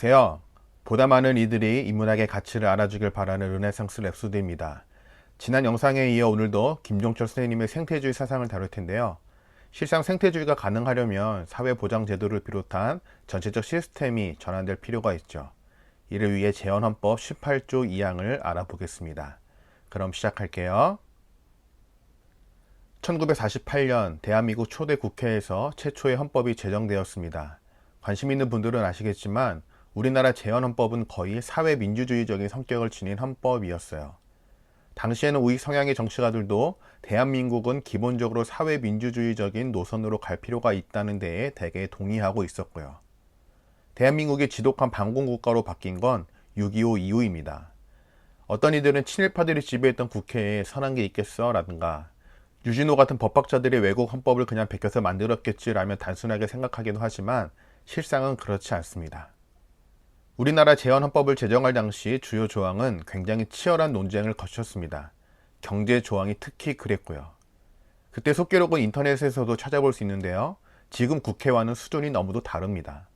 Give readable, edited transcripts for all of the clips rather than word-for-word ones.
안녕하세요. 보다 많은 이들이 인문학의 가치를 알아주길 바라는 르네상스 랩소디입니다. 지난 영상에 이어 오늘도 김종철 선생님의 생태주의 사상을 다룰 텐데요. 실상 생태주의가 가능하려면 사회보장제도를 비롯한 전체적 시스템이 전환될 필요가 있죠. 이를 위해 재헌헌법 18조 2항을 알아보겠습니다. 그럼 시작할게요. 1948년 대한민국 초대 국회에서 최초의 헌법이 제정되었습니다. 관심 있는 분들은 아시겠지만 우리나라 재헌헌법은 거의 사회민주주의적인 성격을 지닌 헌법이었어요. 당시에는 우익 성향의 정치가들도 대한민국은 기본적으로 사회민주주의적인 노선으로 갈 필요가 있다는 데에 대개 동의하고 있었고요. 대한민국이 지독한 반공국가로 바뀐 건 6.25 이후입니다. 어떤 이들은 친일파들이 지배했던 국회에 선한 게 있겠어? 라든가 유진호 같은 법학자들이 외국 헌법을 그냥 베껴서 만들었겠지라며 단순하게 생각하기도 하지만 실상은 그렇지 않습니다. 우리나라 재헌헌법을 제정할 당시 주요 조항은 굉장히 치열한 논쟁을 거쳤습니다. 경제 조항이 특히 그랬고요. 그때 속기록은 인터넷에서도 찾아볼 수 있는데요. 지금 국회와는 수준이 너무도 다릅니다.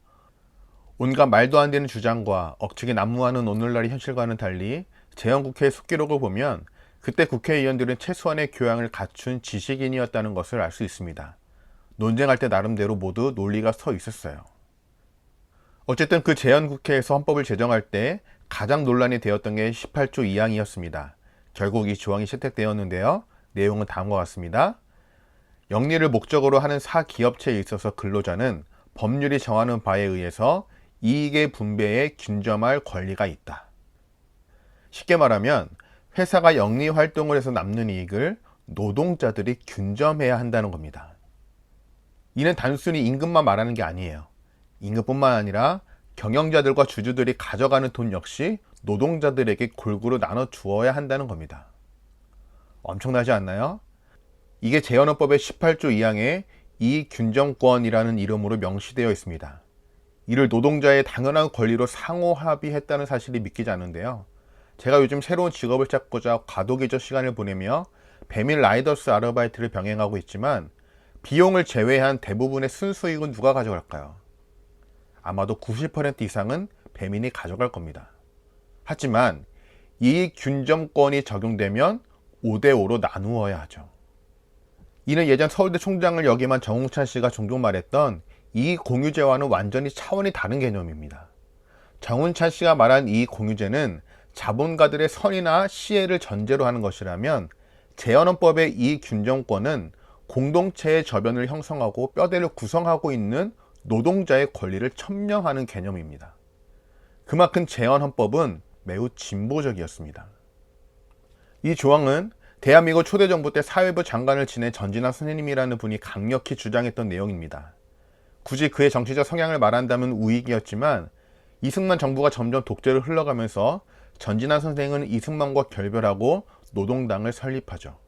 온갖 말도 안 되는 주장과 억측이 난무하는 오늘날의 현실과는 달리 재헌국회의 속기록을 보면 그때 국회의원들은 최소한의 교양을 갖춘 지식인이었다는 것을 알 수 있습니다. 논쟁할 때 나름대로 모두 논리가 서 있었어요. 어쨌든 그 재헌국회에서 헌법을 제정할 때 가장 논란이 되었던 게 18조 2항이었습니다. 결국 이 조항이 채택되었는데요. 내용은 다음과 같습니다. 영리를 목적으로 하는 사기업체에 있어서 근로자는 법률이 정하는 바에 의해서 이익의 분배에 균점할 권리가 있다. 쉽게 말하면 회사가 영리 활동을 해서 남는 이익을 노동자들이 균점해야 한다는 겁니다. 이는 단순히 임금만 말하는 게 아니에요. 임금뿐만 아니라 경영자들과 주주들이 가져가는 돈 역시 노동자들에게 골고루 나눠 주어야 한다는 겁니다. 엄청나지 않나요? 이게 재헌헌법의 18조 2항에 이익균점권이라는 이름으로 명시되어 있습니다. 이를 노동자의 당연한 권리로 상호 합의했다는 사실이 믿기지 않는데요. 제가 요즘 새로운 직업을 찾고자 과도기적 시간을 보내며 배민 라이더스 아르바이트를 병행하고 있지만 비용을 제외한 대부분의 순수익은 누가 가져갈까요? 아마도 90% 이상은 배민이 가져갈 겁니다. 하지만 이익 균점권이 적용되면 5대5로 나누어야 하죠. 이는 예전 서울대 총장을 역임한 정웅찬 씨가 종종 말했던 이익 공유제와는 완전히 차원이 다른 개념입니다. 정웅찬 씨가 말한 이익 공유제는 자본가들의 선의나 시혜를 전제로 하는 것이라면 재헌헌법의 이익 균점권은 공동체의 저변을 형성하고 뼈대를 구성하고 있는 노동자의 권리를 첨령하는 개념입니다. 그만큼 재헌헌법은 매우 진보적이었습니다. 이 조항은 대한민국 초대정부 때 사회부 장관을 지낸 전진환 선생님이라는 분이 강력히 주장했던 내용입니다. 굳이 그의 정치적 성향을 말한다면 우익이었지만 이승만 정부가 점점 독재로 흘러가면서 전진환 선생은 이승만과 결별하고 노동당을 설립하죠.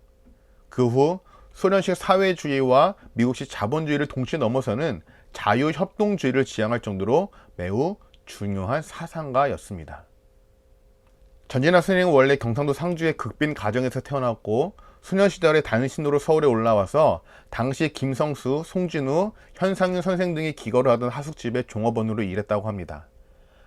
그 후 소련식 사회주의와 미국식 자본주의를 동시에 넘어서는 자유협동주의를 지향할 정도로 매우 중요한 사상가였습니다. 전진환 선생은 원래 경상도 상주의 극빈 가정에서 태어났고 소년시절에 단신으로 서울에 올라와서 당시 김성수, 송진우, 현상윤 선생 등이 기거를 하던 하숙집의 종업원으로 일했다고 합니다.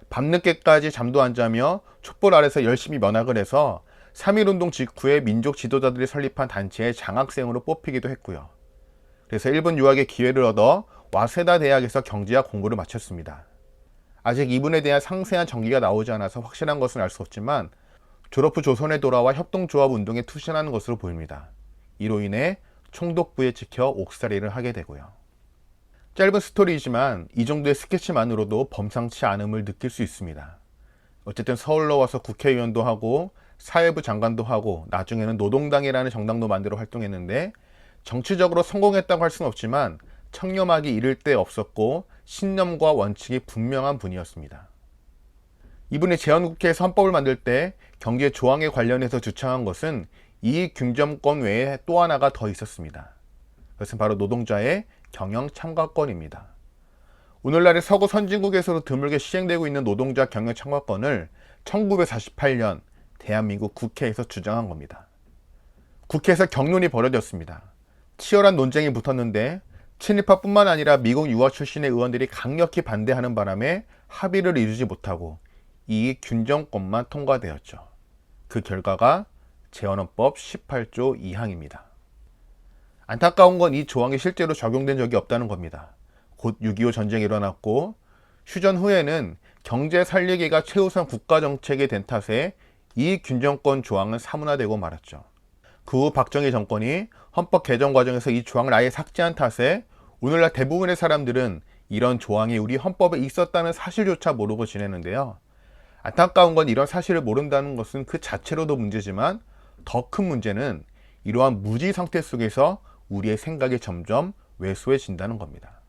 밤늦게까지 잠도 안 자며 촛불 아래서 열심히 면학을 해서 3.1운동 직후에 민족 지도자들이 설립한 단체의 장학생으로 뽑히기도 했고요. 그래서 일본 유학의 기회를 얻어 와세다 대학에서 경제학 공부를 마쳤습니다. 아직 이분에 대한 상세한 정기가 나오지 않아서 확실한 것은 알 수 없지만 졸업 후 조선에 돌아와 협동조합 운동에 투신하는 것으로 보입니다. 이로 인해 총독부에 찍혀 옥살이를 하게 되고요. 짧은 스토리이지만 이 정도의 스케치만으로도 범상치 않음을 느낄 수 있습니다. 어쨌든 서울로 와서 국회의원도 하고 사회부 장관도 하고 나중에는 노동당이라는 정당도 만들어 활동했는데 정치적으로 성공했다고 할 수는 없지만 청렴하기 이를 데 없었고 신념과 원칙이 분명한 분이었습니다. 이분이 재헌국회에서 헌법을 만들 때 경제 조항에 관련해서 주창한 것은 이익균점권 외에 또 하나가 더 있었습니다. 그것은 바로 노동자의 경영 참가권입니다. 오늘날의 서구 선진국에서도 드물게 시행되고 있는 노동자 경영 참가권을 1948년 대한민국 국회에서 주장한 겁니다. 국회에서 격론이 벌어졌습니다. 치열한 논쟁이 붙었는데 친일파뿐만 아니라 미국 유학 출신의 의원들이 강력히 반대하는 바람에 합의를 이루지 못하고 이익균정법만 통과되었죠. 그 결과가 재헌헌법 18조 2항입니다. 안타까운 건 이 조항이 실제로 적용된 적이 없다는 겁니다. 곧 6.25 전쟁이 일어났고 휴전 후에는 경제 살리기가 최우선 국가정책이 된 탓에 이익균정권 조항은 사문화되고 말았죠. 그 후 박정희 정권이 헌법 개정 과정에서 이 조항을 아예 삭제한 탓에 오늘날 대부분의 사람들은 이런 조항이 우리 헌법에 있었다는 사실조차 모르고 지내는데요. 안타까운 건 이런 사실을 모른다는 것은 그 자체로도 문제지만 더 큰 문제는 이러한 무지 상태 속에서 우리의 생각이 점점 왜소해진다는 겁니다.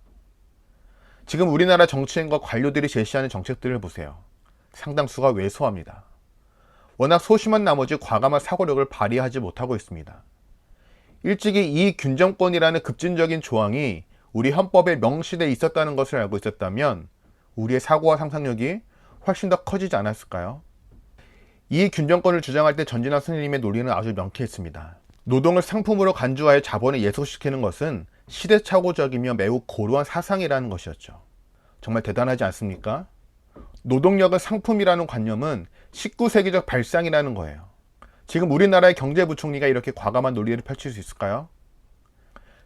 지금 우리나라 정치인과 관료들이 제시하는 정책들을 보세요. 상당수가 왜소합니다. 워낙 소심한 나머지 과감한 사고력을 발휘하지 못하고 있습니다. 일찍이 이 균정권이라는 급진적인 조항이 우리 헌법에 명시되어 있었다는 것을 알고 있었다면 우리의 사고와 상상력이 훨씬 더 커지지 않았을까요? 이 균정권을 주장할 때 전진환 선생님의 논리는 아주 명쾌했습니다. 노동을 상품으로 간주하여 자본을 예속시키는 것은 시대착오적이며 매우 고루한 사상이라는 것이었죠. 정말 대단하지 않습니까? 노동력은 상품이라는 관념은 19세기적 발상이라는 거예요. 지금 우리나라의 경제부총리가 이렇게 과감한 논리를 펼칠 수 있을까요?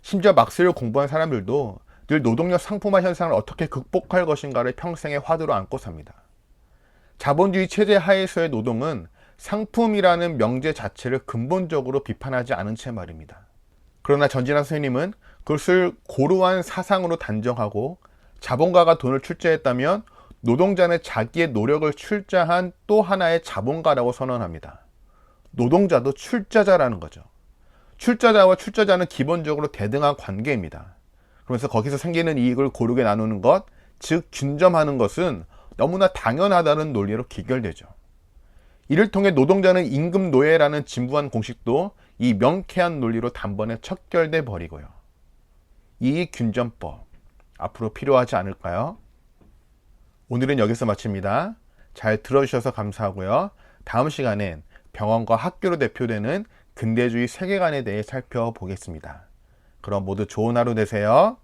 심지어 막스를 공부한 사람들도 늘 노동력 상품화 현상을 어떻게 극복할 것인가를 평생의 화두로 안고 삽니다. 자본주의 체제 하에서의 노동은 상품이라는 명제 자체를 근본적으로 비판하지 않은 채 말입니다. 그러나 전진환 선생님은 그것을 고루한 사상으로 단정하고 자본가가 돈을 출자했다면 노동자는 자기의 노력을 출자한 또 하나의 자본가라고 선언합니다. 노동자도 출자자라는 거죠. 출자자와 출자자는 기본적으로 대등한 관계입니다. 그러면서 거기서 생기는 이익을 고르게 나누는 것, 즉 균점하는 것은 너무나 당연하다는 논리로 기결되죠. 이를 통해 노동자는 임금 노예라는 진부한 공식도 이 명쾌한 논리로 단번에 척결돼 버리고요. 이익균정법 앞으로 필요하지 않을까요? 오늘은 여기서 마칩니다. 잘 들어주셔서 감사하고요. 다음 시간엔 병원과 학교로 대표되는 근대주의 세계관에 대해 살펴보겠습니다. 그럼 모두 좋은 하루 되세요.